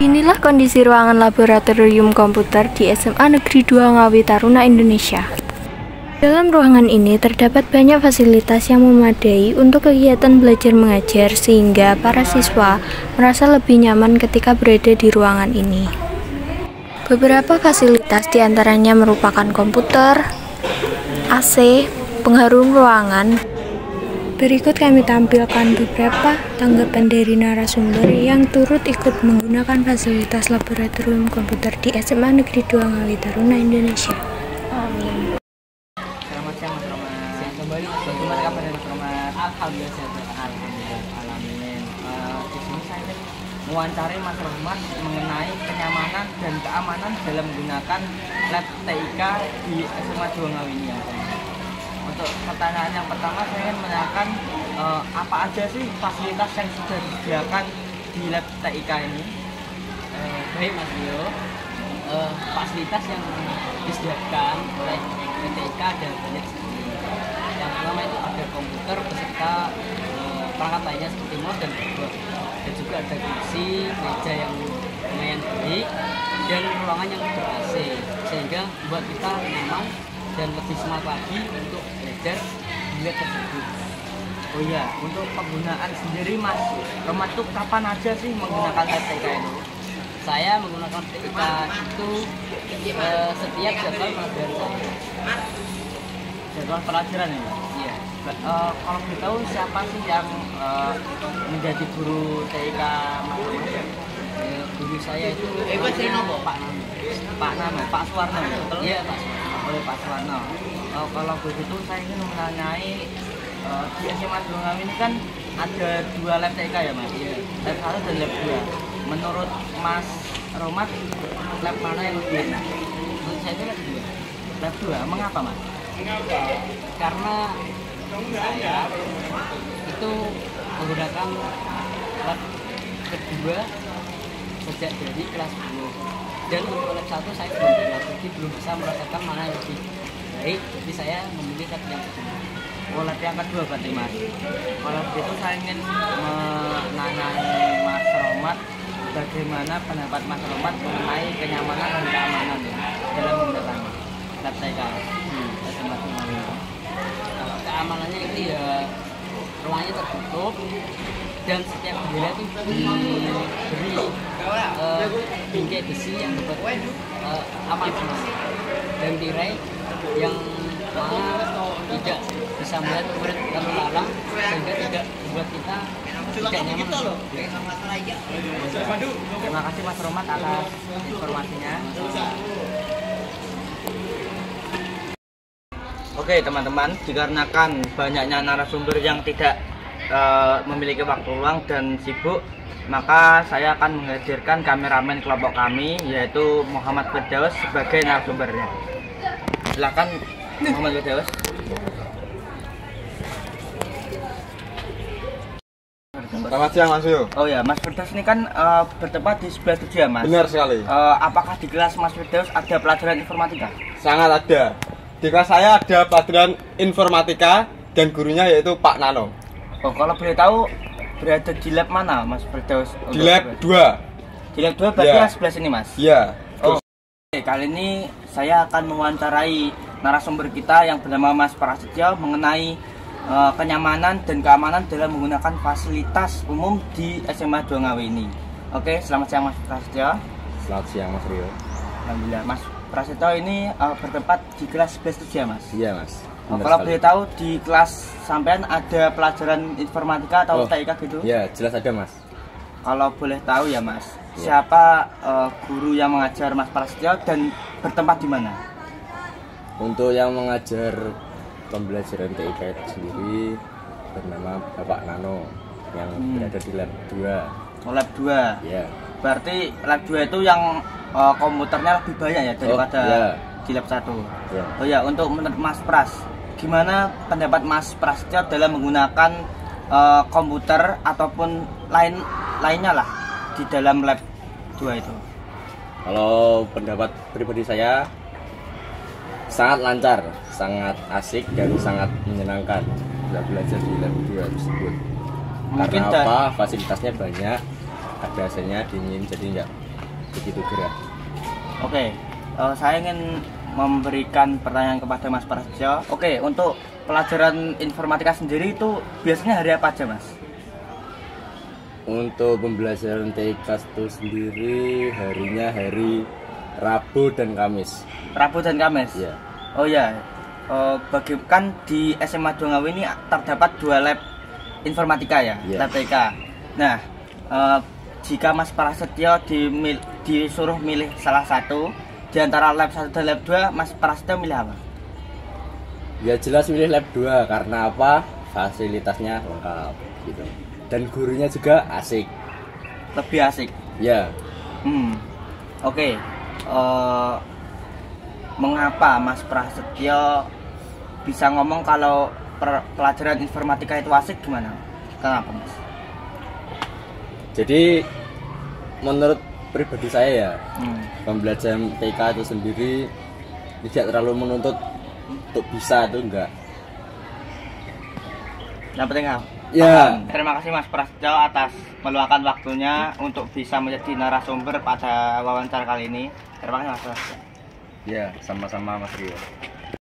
Inilah kondisi ruangan laboratorium komputer di SMA Negeri 2 Ngawi Taruna Indonesia. Dalam ruangan ini terdapat banyak fasilitas yang memadai untuk kegiatan belajar mengajar sehingga para siswa merasa lebih nyaman ketika berada di ruangan ini. Beberapa fasilitas diantaranya merupakan komputer, AC, pengharum ruangan. Berikut kami tampilkan beberapa tanggapan dari narasumber yang turut ikut menggunakan fasilitas laboratorium komputer di SMA Negeri 2 Ngawi Taruna Indonesia. Amin. Selamat siang Mas Romat. Siang kembali Mas. Bagaimana kabar Mas Romat? Alhamdulillah sehat. Alhamdulillah. Alhamdulillah. Di sini saya ingin mewawancari Mas Romat mengenai kenyamanan dan keamanan dalam menggunakan lab TIK di SMA 2 Ngawi ini ya. Untuk pertanyaan yang pertama saya ingin menanyakan apa aja sih fasilitas yang sudah disediakan di lab TIK ini? Baik Mas Rio, fasilitas yang disediakan oleh TIK ada banyak sekali. Yang pertama itu ada komputer beserta perangkat lainnya seperti mouse dan keyboard. Dan juga ada kursi, meja yang lumayan baik dan ruangan yang ber-AC sehingga buat kita nyaman dan lebih semangat lagi untuk belajar di lab tersebut. Oh iya, untuk penggunaan sendiri Mas Romat tuh kapan aja sih menggunakan lab TIK itu? Saya menggunakan TIK itu setiap jadwal pelajaran saya. Jadwal pelajaran ya? Iya. Kalau kita tahu siapa sih yang menjadi guru TIK Mas Romat? Guru saya itu Pak Nano, Pak Suwarno, betul? Iya Pak Suwarno. Oleh Pak Suwarno. Kalau begitu saya ingin menanyai di SMA 2 Ngawi ini kan ada 2 lab TIK ya Mas? Iya. Lab 1 dan lab 2. Menurut Mas Romat, lab mana yang lebih enak? Menurut saya itu lab 2. Lab 2, mengapa Mas? Karena saya itu menggunakan lab kedua sejak dari kelas 10. Dan untuk lab 1 saya belum pernah, jadi belum bisa merasakan mana yang lebih baik, jadi saya memilih lab yang kedua. Oh, lab yang kedua berarti Mas. Kalau begitu saya ingin menanyai Mas Romat, bagaimana pendapat Mas Romat mengenai kenyamanan dan keamanan ya, dalam menggunakan lab TIK SMA 2 Ngawi. Kalau keamanannya itu ya ruangnya tertutup dan setiap jendela itu diberi bingkai besi yang dapat aman dan tirai yang mana tidak bisa melihat murid lalu lalang sehingga tidak membuat kita tidak nyaman. Terima kasih Mas Romat atas informasinya. Oke teman-teman, dikarenakan banyaknya narasumber yang tidak memiliki waktu luang dan sibuk, maka saya akan menghadirkan kameramen kelompok kami yaitu Muhammad Firdaus sebagai narasumbernya. Silakan Muhammad Firdaus. Selamat siang Mas Yo. Oh ya, Mas Firdaus ini kan bertempat di sebelah 7 ya Mas? Benar sekali. Apakah di kelas Mas Firdaus ada pelajaran informatika? Sangat ada. Di kelas saya ada pelajaran informatika dan gurunya yaitu Pak Nano. Oh, kalau boleh tahu berada di lab mana Mas Firdaus? Di lab 2. Di lab 2 berarti Ya. yang sebelah sini Mas? Iya. Oh, oke, kali ini saya akan mewawancarai narasumber kita yang bernama Mas Prasetyo mengenai kenyamanan dan keamanan dalam menggunakan fasilitas umum di SMA 2 Ngawi ini. Oke, selamat siang Mas Prasetyo. Selamat siang Mas Rio. Alhamdulillah, Mas Prasetyo ini bertempat di kelas 11 ya Mas? Iya Mas. Kalau boleh tahu di kelas sampean ada pelajaran informatika atau TIK gitu? Iya, jelas ada Mas. Kalau boleh tahu ya Mas, Ya. siapa guru yang mengajar Mas Prasetyo dan bertempat di mana? Untuk yang mengajar pembelajaran TIK itu sendiri bernama Bapak Nano yang berada di lab 2. Oh, lab 2. Iya. Berarti lab 2 itu yang komputernya lebih banyak ya daripada iya. di lab 1. Iya. Oh ya, untuk menurut Mas Pras, gimana pendapat Mas Prasetyo dalam menggunakan komputer ataupun lainnya lah di dalam lab 2 itu? Kalau pendapat pribadi saya sangat lancar, sangat asik dan sangat menyenangkan bila belajar di lab 2 tersebut. Mungkin Karena apa? Fasilitasnya banyak, ada AC-nya dingin, jadi begitu gerah. Oke, saya ingin memberikan pertanyaan kepada Mas Prasetyo. Oke, untuk pelajaran informatika sendiri itu biasanya hari apa aja, Mas? Untuk pembelajaran TK itu sendiri harinya hari Rabu dan Kamis. Rabu dan Kamis? Iya. Oh ya, kan di SMA Dongawi ini terdapat 2 lab informatika ya, Iya. lab TK. Nah, jika Mas Prasetyo disuruh milih salah satu di antara lab 1 dan lab 2, Mas Prasetyo milih apa? Ya jelas milih lab 2 karena apa? Fasilitasnya lengkap gitu. Dan gurunya juga asik. Lebih asik. Ya, Oke. Mengapa Mas Prasetyo bisa ngomong kalau pelajaran informatika itu asik gimana? Kenapa, Mas? jadi menurut pribadi saya ya, Hmm. pembelajaran TK itu sendiri tidak terlalu menuntut untuk bisa itu enggak. Yang penting apa? Ya. Terima kasih Mas Prasetyo atas meluangkan waktunya untuk bisa menjadi narasumber pada wawancara kali ini. Terima kasih Mas Prasetyo. Ya, sama-sama Mas Rio.